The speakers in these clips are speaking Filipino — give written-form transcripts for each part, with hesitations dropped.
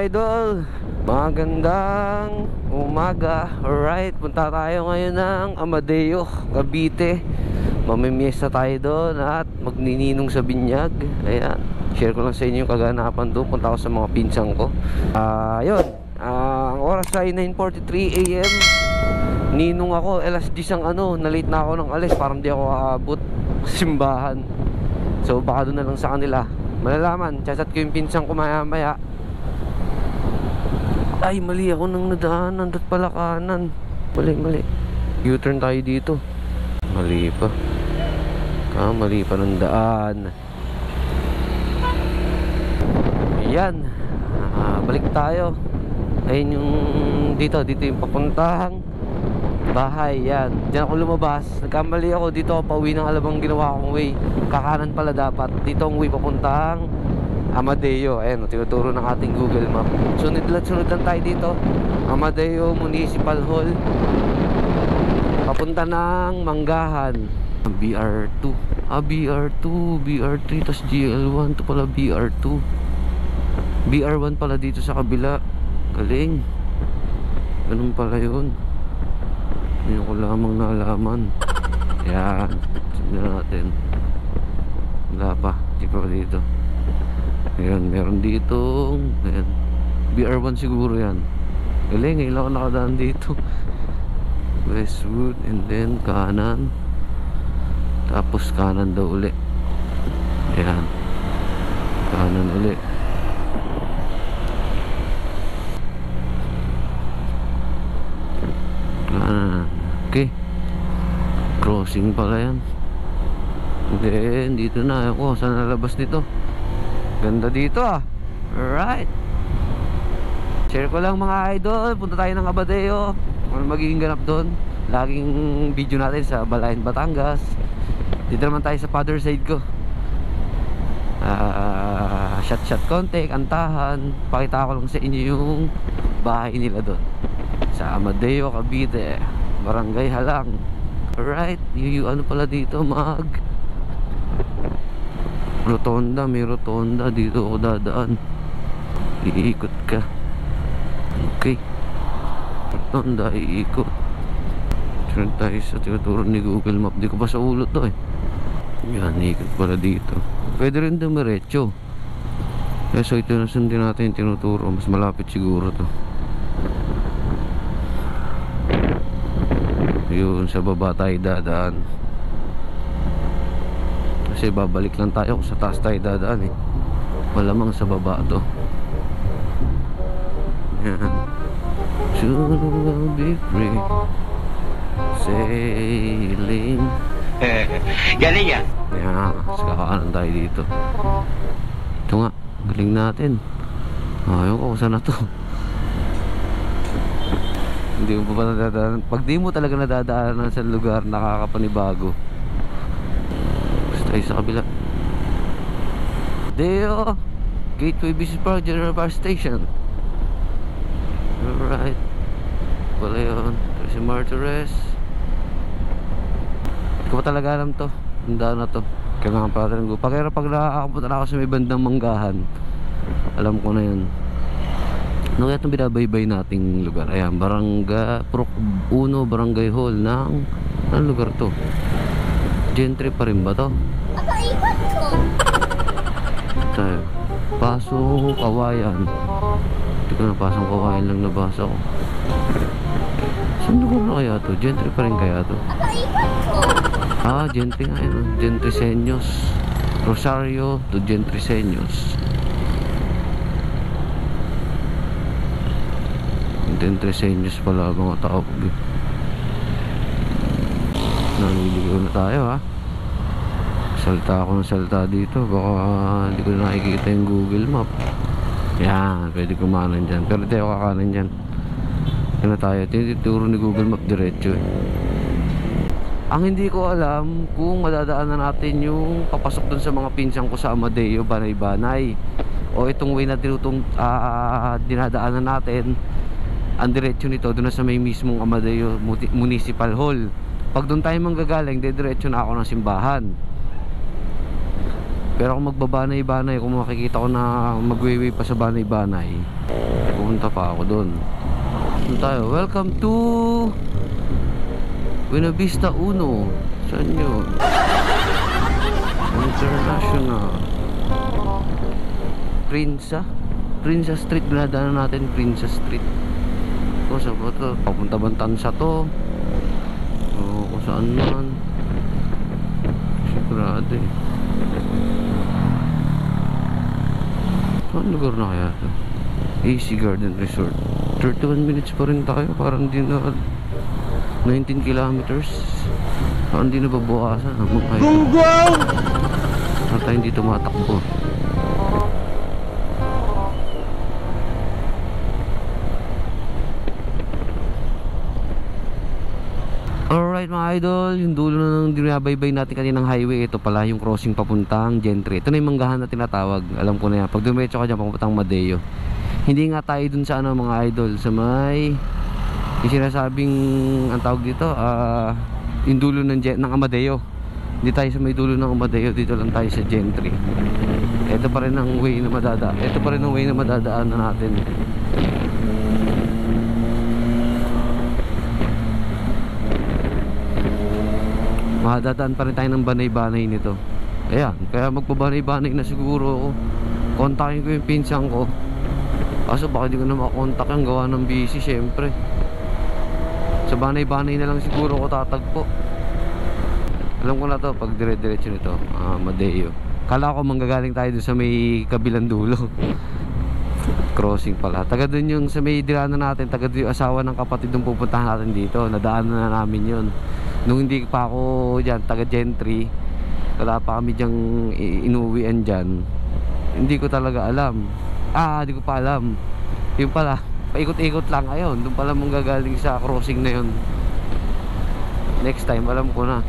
idol, magandang umaga. Alright, punta tayo ngayon ng Amadeo, Cavite. Mamimiesta tayo doon at magnininong sa binyag. Ayan, share ko lang sa inyo yung kaganapan doon. Punta ako sa mga pinsang ko. Yun, ang oras ay 9:43 AM. Ninong ako, alas 10 ang na-late na ako ng alis. Parang di ako aabot simbahan. So baka doon na lang sa kanila malalaman. Chat ko yung pinsang ko maya maya. Ay, mali ako nang nadaanan. Dapat pala kanan. Mali. U-turn tayo dito. Mali pa. Mali pa ng daan. Ayan. Balik tayo. Ayun yung dito yung papuntahang bahay. Yan. Diyan ako lumabas. Nagkamali ako. Dito ako pauwi ng Alabang ginawa kong way. Kakanan pala dapat. Dito ang way papuntahang Amadeo. Ayan, tinuturo ng ating Google Map. Sunod lang tayo dito. Amadeo Municipal Hall. Papunta ng Manggahan. BR2. BR2, BR3, tas GL1. Ito pala BR2. BR1 pala dito sa kabila. Galing. Ganun pala yun. Hindi ko lamang nalaman. Ayan. Sundan natin. Wala pa. Hindi pa dito. Ayan, meron dito. Ayan. BR1 siguro yan. Galing, ngayon ako nakadaan dito. Westwood, and then kanan. Tapos kanan daw uli. Ayan. Kanan uli. Kanan. Okay. Crossing pala yan. And then, dito na ako. Saan nalabas nito? Ganda dito Alright. Share ko lang mga idol. Punta tayo ng Amadeo. Ano magiging ganap doon? Laging video natin sa Balayan, Batangas. Dito naman tayo sa father side ko. Shot konti, kantahan. Pakita ko lang sa inyo yung bahay nila doon sa Amadeo, Cavite, Barangay Halang. Alright. Ano pala dito rotonda, may rotonda dito ako dadaan. Iikot ka. Okay. Rotonda, iikot. Turn tayo sa tinuturo ni Google Map. Di ko pa sa ulo to Yan, iikot pala dito. Pwede rin dumiretso. So ito na sundin natin yung tinuturo. Mas malapit siguro to. Yun, sa baba tayo dadaan. Kasi babalik lang tayo kung sa taas tayo dadaan malamang sa baba to. Yan. Soon we'll be free sailing. Galing yan. Yan, sa kakaanan tayo dito. Ito nga, galing natin. Ayaw ko kung saan na to. Hindi mo pa nadadaanan. Pag di mo talaga nadadaanan sa lugar, nakakapanibago. Tayo sa kabila. Deo Gateway Business Park, General Bar Station. Alright. Wala yun. Si Martires. Hindi ko pa talaga alam to. Handa na to. Kaya nga pala rin ko. Pag nakakapunta na ako sa may bandang Manggahan, alam ko na yun. Ano kaya itong binabaybay nating lugar? Ayan, Barangay Purok 1, Barangay Hall ng anong lugar to? Gentry pa rin ba to? Papaikot ko. Tayo. Pasong Kawayan. Hindi ko na Pasong Kawayan lang nabasa ko. Saan lugar na kaya to? Gentry pa rin kaya to? Papaikot ko. Gentry nga yun. Gentry Senyos. Rosario to Gentry Senyos. Gentry Senyos pala mga tao. Naniligaw na tayo salta ako ng salta dito. Baka hindi ko na nakikita yung Google Map. Yan, pwede kumanan dyan. Pero tayo kakanan dyan. Yan na tayo. Tinituro ni Google Map diretso Ang hindi ko alam kung madadaanan natin yung papasok dun sa mga pinsang ko sa Amadeo, Banay-Banay, o itong way na dinadaanan natin. Ang diretso nito dun na sa may mismong Amadeo Municipal Hall. Pag doon tayo manggagaling, diretso na ako ng simbahan. Pero kung magbabanay-banay, kung makikita ko na magway-way pa sa banay-banay, pupunta pa ako doon. Doon tayo. Welcome to Buena Vista 1. Saan yun? International Prinsa Street. Binadaanan natin Prinsa Street. Kung saan ba ito? Papunta Bantansa to. O kung saan man. Sigurado eh. Saan lugar na kaya ito? AC Garden Resort. 31 minutes pa rin tayo. Parang di na 19 kilometers. Parang di na babawasan. Gunggong! Saan tayo hindi tumatakbo? Alright mga idol, yung dulo na ng dinabaybay natin kaninang highway. Ito pala yung crossing papuntang Gentry. Ito na yung manggahan na tinatawag. Alam ko na yan. Pag dumiretso ka dyan papuntang Madeo. Hindi nga tayo dun sa ano mga idol, sa may yung sinasabing ang tawag dito yung dulo ng Amadeo. Hindi tayo sa may dulo ng Amadeo. Dito lang tayo sa Gentry. Ito pa rin ang way na madadaan na natin. Madadaan pa rin tayo ng banay-banay nito. Ayan, kaya magpabanay-banay na siguro ako. Kontakin ko yung pinsan ko. Kaso baka di ko na makontak yung gawa ng busy syempre. Sa banay-banay na lang siguro ko tatagpo. Alam ko na to pag dire-diretso nito, Madeo. Kala ko manggagaling tayo dun sa may kabilang dulo. Crossing pala. Taga dun yung sa may diranan natin, taga dun yung asawa ng kapatid nung pupuntahan natin dito. Nadaanan na namin yun. Nung hindi pa ako dyan, taga Gentry, wala pa kami dyang inuwian dyan, hindi ko talaga alam. Hindi ko pa alam. Yung pala, paikot-ikot lang ayun. Doon pala manggagaling sa crossing na yun. Next time, alam ko na.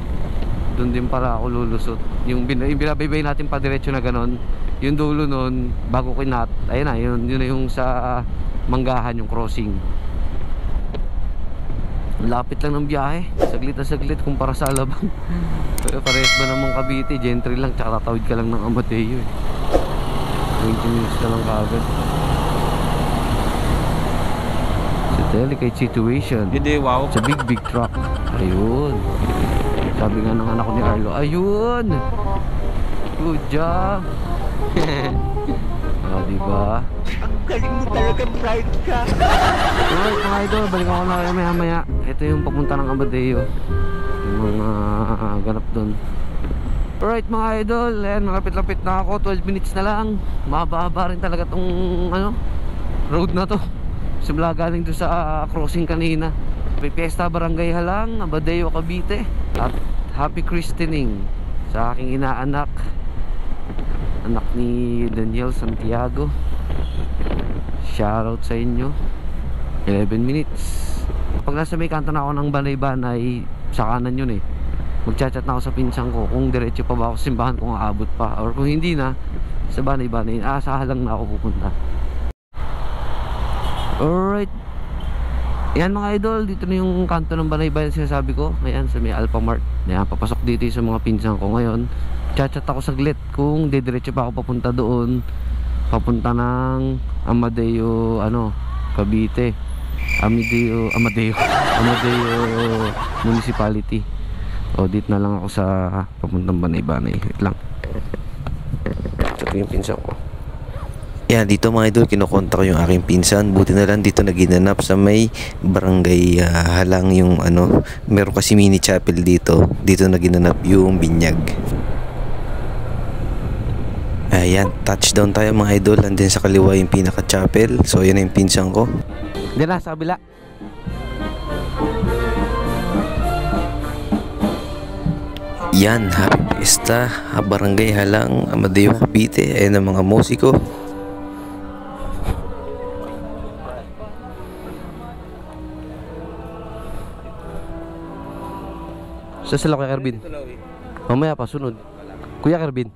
Doon din pala ako lulusot. Yung binabaybay natin pa diretso na ganon, yung dulo nun, bago kinat, ayun na, yun na yung sa manggahan, yung crossing. Lapit lang ng biyahe, saglit na saglit kumpara sa Alabang. Pero parehas ba namang Cavite, Gentry lang, tsaka tatawid ka lang ng Amadeo eh. 20 minutes na lang kaagad. It's a delicate situation. Hindi, wow. It's a big truck. Ayun. Sabi nga ng anak ko ni Arlo, ayun! Good job! Diba? Ang galing mo talaga, bright ka. Alright mga idol, balikan ko na kayo maya. Ito yung papunta ng Amadeo. Yung mga ganap doon. Alright mga idol, ayan, malapit-lapit na ako. 12 minutes na lang. Mahaba rin talaga tong road na to. Simula galing doon sa crossing kanina. Fiesta Barangay Halang, Amadeo, Cavite. At happy christening sa aking inaanak, anak ni Daniel Santiago. Shoutout sa inyo. 11 minutes. Pag nasa may kanto na ako ng banay-banay, sa kanan yun eh, magchat-chat na ako sa pinsan ko kung diretso pa ba ako sa simbahan, kung aabot pa, or kung hindi na, sa banay-banay, sa Halang na ako pupunta. Alright. Yan mga idol, dito na yung kanto ng banay-banay sinasabi ko. Ayan, sa may Alphamart. Ayan, papasok dito sa mga pinsan ko ngayon. Chat-chat ako saglit kung didiretso pa ako papunta doon, papunta ng Amadeo, Cavite. Amadeo Municipality. O dito na lang ako sa papuntang banay-banay. Wait lang. Chat ko yung pinsan ko. Yan, dito mga idol, kinukontak ko yung aking pinsan. Buti na lang dito naginanap sa may barangay Halang yung meron kasi mini chapel dito. Dito naginanap yung binyag. Ayan, touchdown tayo mga idol. Andun sa kaliwa yung pinaka chapel. So yan na yung pinsan ko. Diyan na, sa kabila. Yan, happy fiesta, barangay Halang, Amadeo, Cavite. Ayan ang mga musiko. Sa sila Kuya Kerbin. Mamaya pa, sunod. Kuya Kerbin.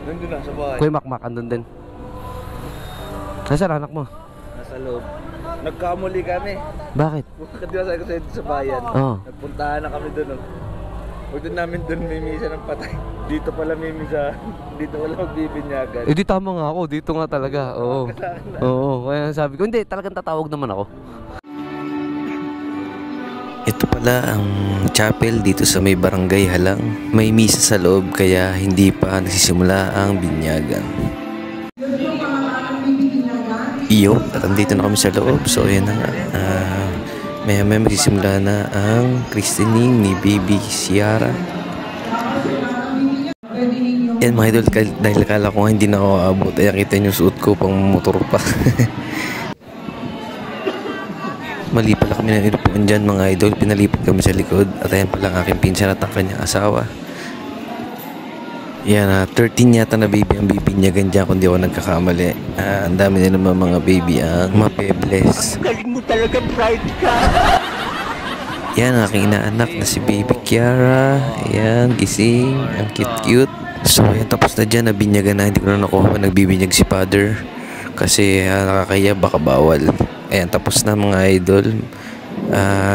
Nandun na sa bahay. Kuya Makmak, andun din. Nasaan anak mo? Nasa loob. Nagkamuli kami. Bakit? Kadiwa sa bayan. Oo. Nagpuntahan na kami doon. Huwag doon namin doon may misa ng patay. Dito pala may misa. Dito wala magbibinyagan. Eh di tama nga ako, dito nga talaga. Oo. Oo, kaya sabi ko, hindi, talagang tatawag naman ako. Ito pala ang chapel dito sa may barangay Halang. May misa sa loob kaya hindi pa nagsisimula ang binyagan. Iyo, at andito na kami sa loob. So yan na nga. May magsisimula na ang christening ni Baby Ciara. Yan mga idol, dahil akala ko nga hindi na ako aabot. Ay kita nyo suot ko pang motor pa. Mali pala kami ng inupuan dyan mga idol. Pinalipat kami sa likod. At ayan pala ang aking pinsan at ang kanyang asawa. Yan, 13 yata na baby ang bibinyagan dyan kung di ako nagkakamali. Ang dami na naman mga baby ang mapebles. Galing mo talaga, pride ka! Yan, ang aking inaanak na si Baby Ciara. Ayan, gising. Ang cute-cute. So, ayan, tapos na dyan. Nabinyagan na. Hindi ko na nakuha. Nagbibinyag si father. Kasi nakakaya, baka bawal. Ayan, tapos na mga idol.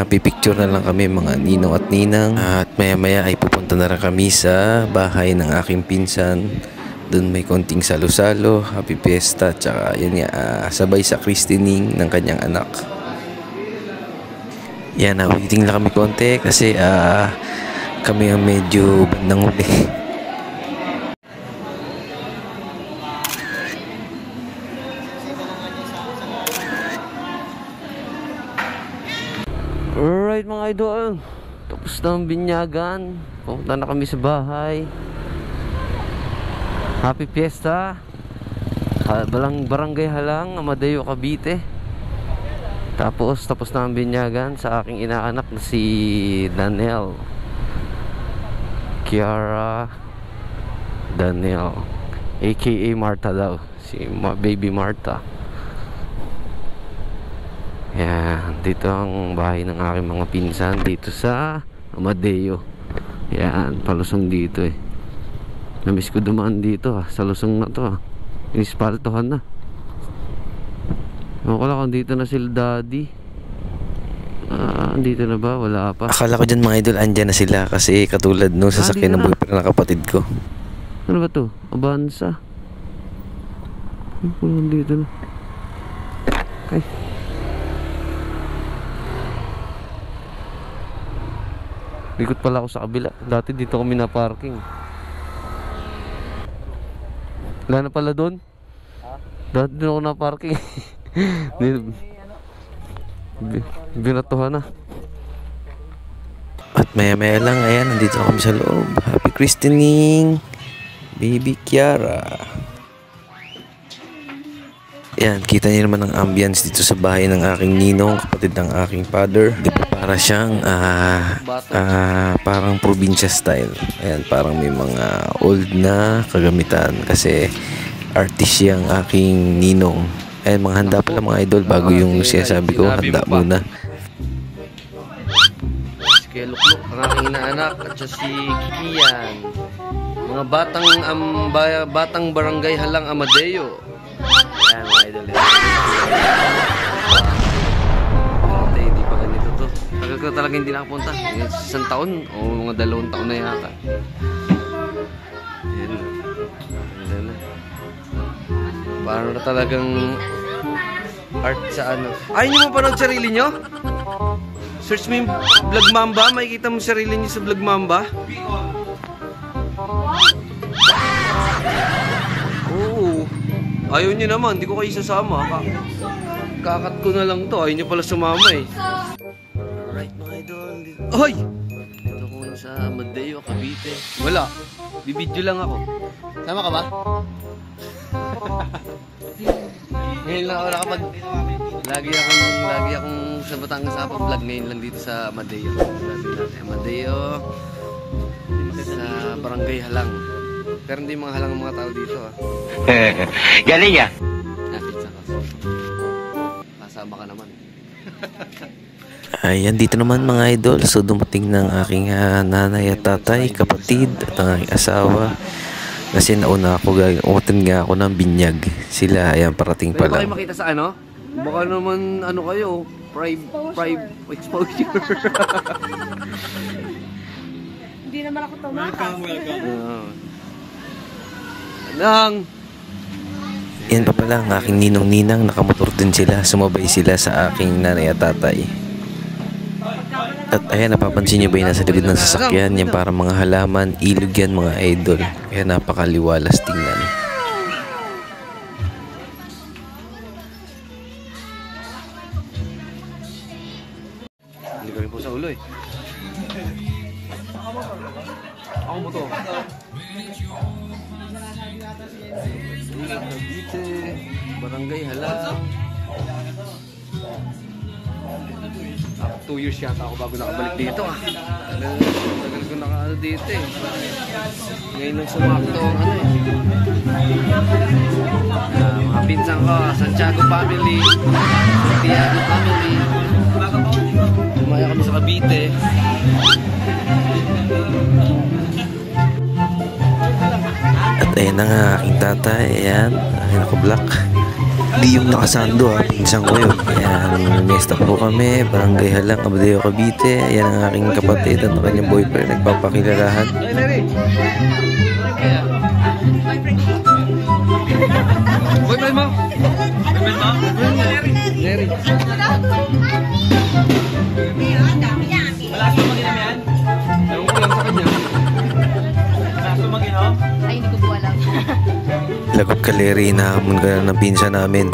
Pipicture na lang kami mga ninong at ninang. At maya maya ay pupunta na rin kami sa bahay ng aking pinsan. Doon may konting salo-salo, happy fiesta, tsaka yun nga, sabay sa christening ng kanyang anak. Yan, waiting lang kami konti kasi kami ang medyo bandang huli. Alright mga idol, tapos na ang binyagan. Pupunta na kami sa bahay. Happy Fiesta, Barangay Halang, Amadeo, Cavite. Tapos na ang binyagan sa aking inaanak na si Daniel Ciara Daniel, aka Martha daw, si Baby Martha. Yan, dito ang bahay ng aking mga pinsan dito sa Amadeo. Yan, palusong dito eh. Namiss ko dumaan dito sa lusong na to Inispaltohan na. Ako lang kung dito na sila daddy. Dito na ba? Wala pa. Akala ko dyan mga idol, andyan na sila kasi katulad no sasakyan ng boyfriend ng kapatid ko. Ano ba to? Avanza. Dito na. Okay. Likot pala ako sa kabila. Dati dito kami na parking. Wala na pala doon? Dati doon ako na parking. Binatuhan na. At maya maya lang, ayan, nandito na kami sa loob. Happy christening, Baby Ciara. Yan, kita niyo naman ang ambience dito sa bahay ng aking ninong, kapatid ng aking father. Di ba para siyang parang probinsya style. Ayan, parang may mga old na kagamitan kasi artist yung aking ninong. Ayan, mga handa pala mga idol bago yung sinasabi ko, handa muna. Si Kuya Lukluk, ang aking inaanak, at si Kikian. Mga batang barangay Halang, Amadeo. Ayan mga idol. Dati hindi pa ganito to. Tagal ko talaga hindi nakapunta. Isang taon o mga 2 taon na yata. Ayan na. Ayan na. Parang na talagang art sa ano. Ay, hindi mo panood sarili nyo? Search mo yung Vlog Mamba. Makikita mo sarili nyo sa Vlog Mamba. Oo. Ayaw nyo naman, hindi ko kayo sasama. Kakat ko na lang to. Ayaw nyo pala sumama eh. Alright mga idol. Hoy! Dito ko na sa Amadeo, Cavite. Wala. Bibidyo lang ako. Sama ka ba? Ngayon lang ako nakapag... Lagi akong sa Batangas sa vlog. Ngayon lang dito sa Amadeo. Amadeo. Sa Barangay Halang. Pero hindi mga halang ang mga tao dito Galing ya. Pizza ka. Kasama ka naman. Ayan, dito naman mga idol. So dumating ng aking nanay at tatay, kapatid at ang aking asawa. Kasi nauna ako, umatin nga ako ng binyag. Sila, ayan, parating pa Pwede ba lang. kayo makita sa ano? Baka naman ano kayo, private exposure. Hindi naman ako tumakas. Nang! Yan pa pala ang aking ninong-ninang, nakamotor din sila, sumabay sila sa aking nanay at tatay. At ayan, napapansin nyo ba yung nasa likod ng sasakyan? Yan para mga halaman, ilog yan mga idol. Kaya napakaliwalas tingnan. Hindi ka rin po sa ulo eh. Ako mo to. Cavite, Barangay Halang. 2 years yata ako bago nakabalik dito ah. Tagal ko nakaano dito eh. Ngayon lang sumakto ang ano eh. Mga pinsan ko, Santiago family, Santiago family. Lumaya kami sa Cavite. At ayan na nga aking tatay, ayan, aking naka-black. Di yung nakasando ha, pinsang ko yun. Ayan, mesta po kami, Barangay Halang, Amadeo, Cavite. Ayan ang aking kapatid at kanyang boyfriend, nagpapakilalahan. Hey, Larry! Boyfriend mo? Boyfriend mo? Larry. Malakas mo mag-inom yan? Ewan ko lang sa kanya. Malakas mo mag-inom? Ay, hindi ko po alam. Lagot ka, Larry, nahamon ka na ng pinsan namin.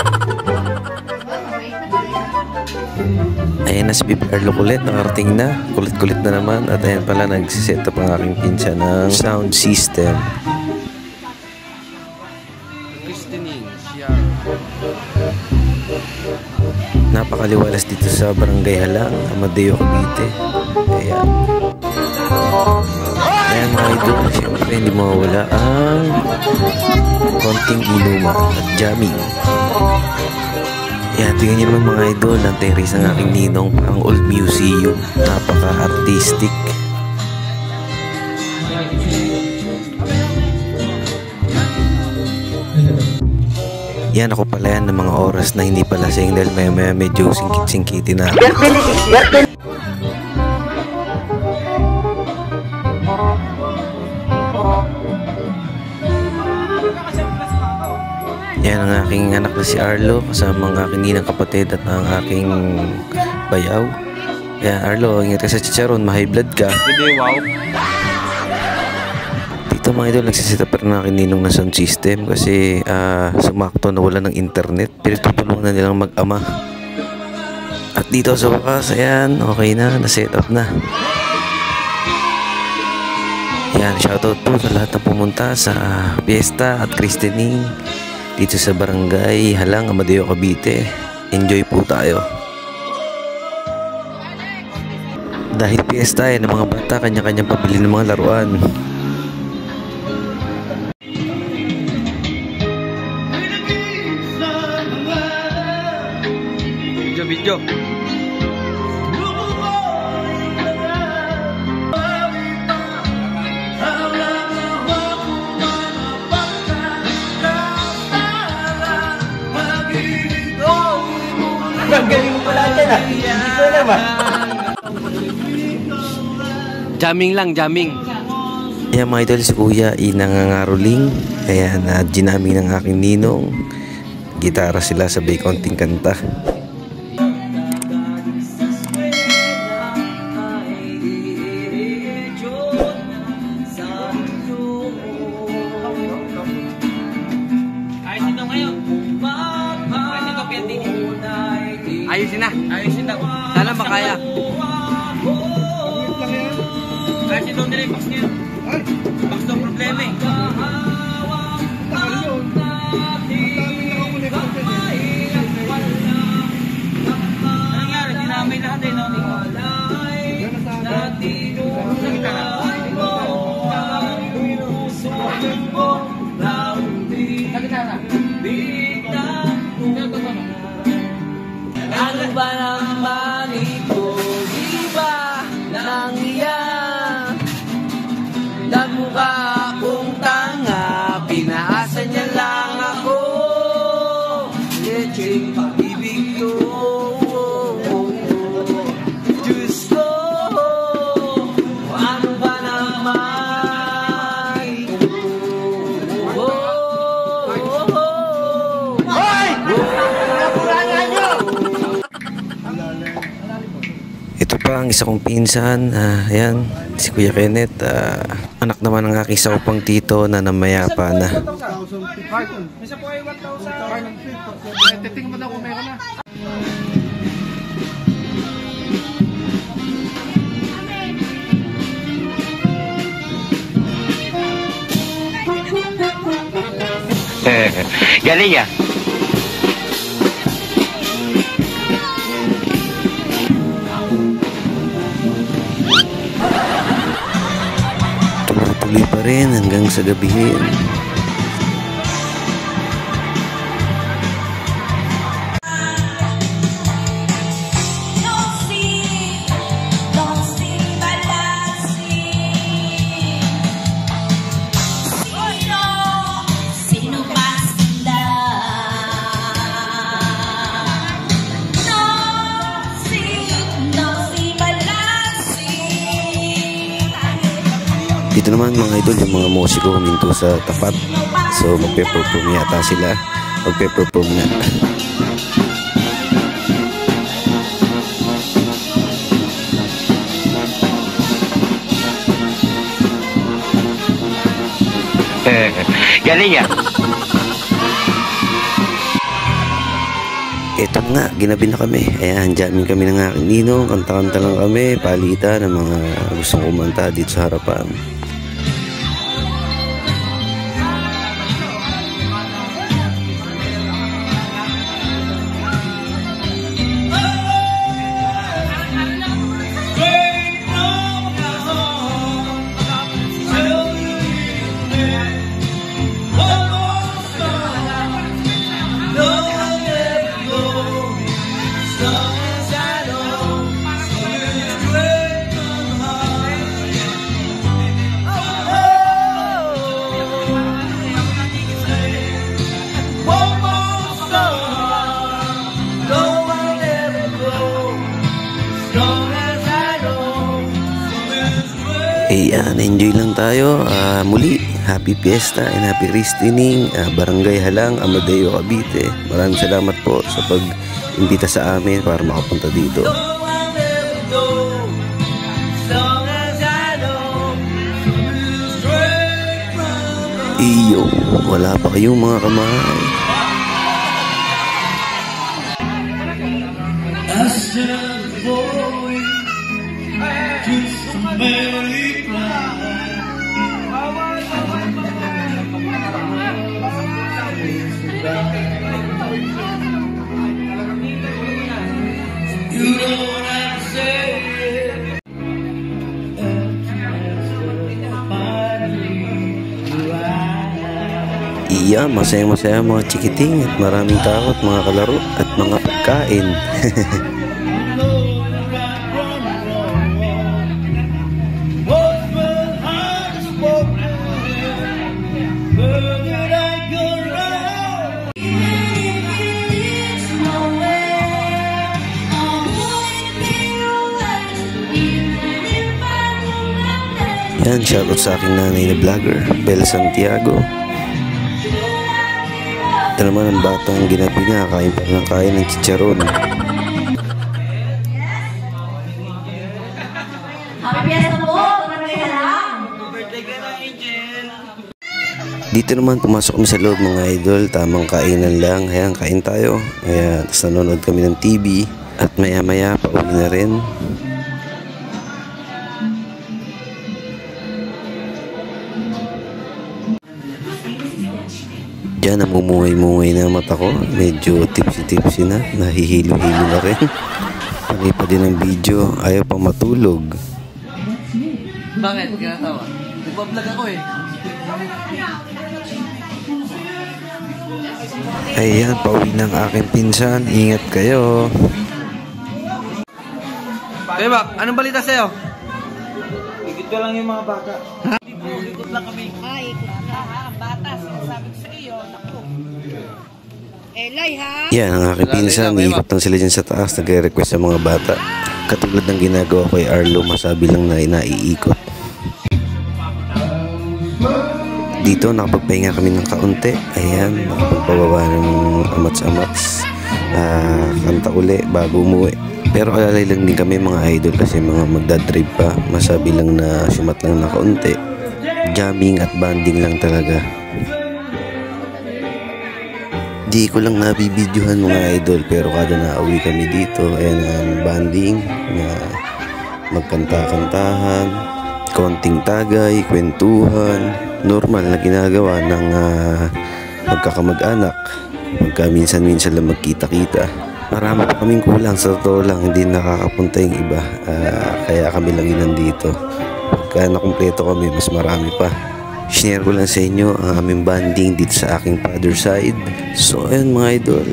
Ayan na si Bibi Arlo kulit, nakarating na. Kulit-kulit na naman. At ayan pala, nagsiset up ang aking pinsan ng sound system. Napakaliwalas dito sa Barangay Halang, Amadeo, Cavite. Ayan. Ayan mga idol, siyempre hindi mawawala ang konting inuman at jamming. Ayan, tingnan nyo naman mga idol, ang terrace ng aking ninong, ang old museum. Napaka-artistic. Yan ako pala yan ng mga oras na hindi pala sing dahil maya medyo singkit-singkiti na. Yan ang aking anak na si Arlo kasama ang aking ninang kapatid at ang aking bayaw. Yan Arlo, ingat ka sa chicharon, ma-high blood ka. Hindi, wow. Dito mga idol, nagsisita pa rin aking ninong na sound system kasi sumakto na wala ng internet. Pinagtutulungan na nilang mag-ama. At dito sa wakas, ayan, okay na, na-set up na. Yan, shoutout po sa lahat na pumunta sa fiesta at christening dito sa Barangay Halang, Amadeo, Cavite. Enjoy po tayo. Dahil fiesta yan, ng mga bata, kanya-kanyang pabili ng mga laruan. Video. Galing mo pala dyan ah. Hindi ko alam ah. Jamming lang, jamming. Ayan mga idol, si Kuya inangangaroling. Ayan, ginaming ng aking ninong. Gitara sila, sabay konting kanta. Ayusin na. Ayusin na. Sana makaya. Kahit ito nila yung box niya. Box ng problema eh. Ano nangyari? Dinamay lahat eh. Ano ba naman ito? Di ba nang iyan? Nagmukha akong tanga, pinaasa niya lang ako. Lecheng pag-ibig ko. Diyos ko, ano ba naman pa ang isa kong pinsan, ayan, si Kuya Kenneth, anak naman ng aking isa ko pang tito na namayapa na. Isa po ay 1,000. Titingin mo daw kung meron na. Galing ya. Tuloy pa rin hanggang sa gabihin. Dito naman mga idol, yung mga musiko huminto sa tapat. So magpe-perform yata sila. Magpe-perform na. Galing ya. Eto nga, ginabi na kami. Ayan, jamming kami ng aking ninong. Kanta-kanta lang kami. Palitan ng mga gustong kumanta dito sa harapan. Ayan, enjoy lang tayo. Muli, happy fiesta and happy christening, Barangay Halang, Amadeo, Cavite. Maraming salamat po sa pag-imbita sa amin para makapunta dito. Iyo, wala pa kayong mga kamay. Iya, masaya-masaya mga chikiting at maraming tao at mga kalaro at mga pagkain. Yan, shoutout sa aking nanay na vlogger, Bel Santiago. Ito naman ang batang ginabi niya, kain pa ng kain ng chicharon. Happy Fiesta po! Barangay Halang! Dito naman pumasok kami sa loob mga idol, tamang kainan lang. Ayan, kain tayo. Ayan, tapos nanonood kami ng TV at maya maya pauwi na rin. Diyan, namumuhay-muhay na mata ko. Medyo tipsy-tipsy na. Nahihilo-hilo na rin. Pagay pa din ang video. Ayaw pang matulog. Bakit? Kinatawa? Nagpa-vlog ako eh. Ayan, pauwi ng aking pinsan. Ingat kayo. Kaya Bak, anong balita sa'yo? Ikot ka lang yung mga bata. Ikot lang kami. Ay, ikot na ha. Bata, sinasabi ko sa iyo. Naku. Elay ha. Yan, ang aking pinsan. Iikot lang sila dyan sa taas. Nagre-request sa mga bata. Katulad ng ginagawa ko kay Arlo, masabi lang na naiikot. Dito, nakapagpahinga kami ng kaunti. Ayan, nakapagpababa ng amats-amats. kanta uli bago umuwi. Pero alalay lang din kami mga idol kasi mga magdadrive pa. Masabi lang na sumat lang na kaunti. Jamming at banding lang talaga. Di ko lang nabibidyohan mga idol, pero kada nauwi kami dito, ayan ang banding na magkanta-kantahan, konting tagay, kwentuhan, normal na ginagawa ng magkakamag-anak pagka minsan-minsan lang magkita-kita. Marami pa kaming kulang, sa totoo lang hindi nakakapunta yung iba, kaya kami lang yun nandito. Pagka nakumpleto kami, mas marami pa. Share ko lang sa inyo ang aming banding dito sa aking father side. So ayun mga idol,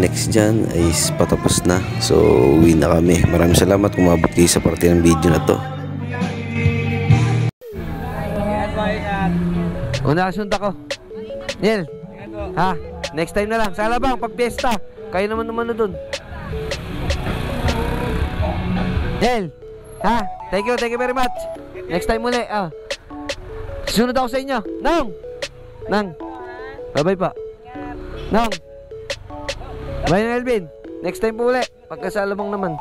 next dyan ay patapos na. So uwi na kami. Maraming salamat kung umabot kayo sa parte ng video na to. Una kasunta ko. Nel, ha? Next time na lang. Sa Alabang, pag piyesta. Kayo naman na dun. Nel, ha? Thank you very much. Next time muli. Sunod ako sa inyo. Nang. Bye-bye pa. Nang. Bye na Elvin. Next time po ulit. Pagka sa Alabang naman.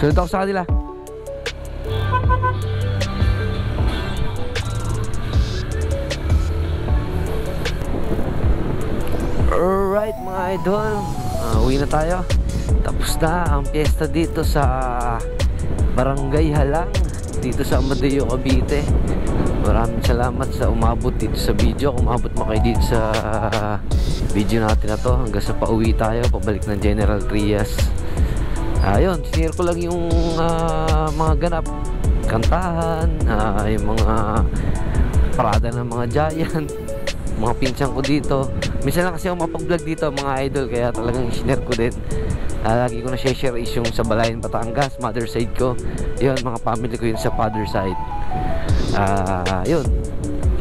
Sunod ako sa kanila. Alright mga idol, uwi na tayo. Tapos na ang piyesta dito sa Barangay Halang, dito sa Amadeo, Cavite. Maraming salamat sa umabot dito sa video. Kung umabot mo kayo dito sa video natin na to, hanggang sa pauwi tayo, pabalik ng General Trias. Ayun, sinare ko lang yung mga ganap, kantahan, yung mga parada ng mga giant, mga pinsan ko dito. Minsan lang kasi ako mapag-vlog dito mga idol, kaya talagang sinare ko din. Lagi ko na share is yung sa Balayan, Batangas, mother side ko. Yun, mga family ko yun sa father side. Yun,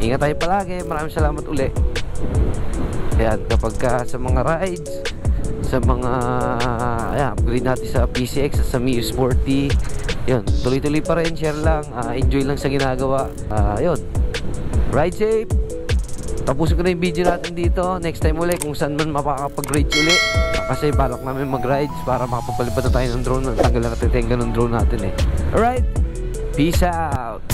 ingat tayo palagi. Maraming salamat uli. Ayan, kapag sa mga rides, sa mga upgrade natin sa PCX, sa Mio Sporty, yun, tuloy-tuloy pa rin, share lang, enjoy lang sa ginagawa. Yun, ride safe. Tapusin ko na yung video natin dito. Next time ulit kung saan man mapakapag-ride ulit, kasi balak namin mag-rides para makapagpalipad na tayo ng drone. Tanggal na katitenga ng drone natin eh. Alright, peace out.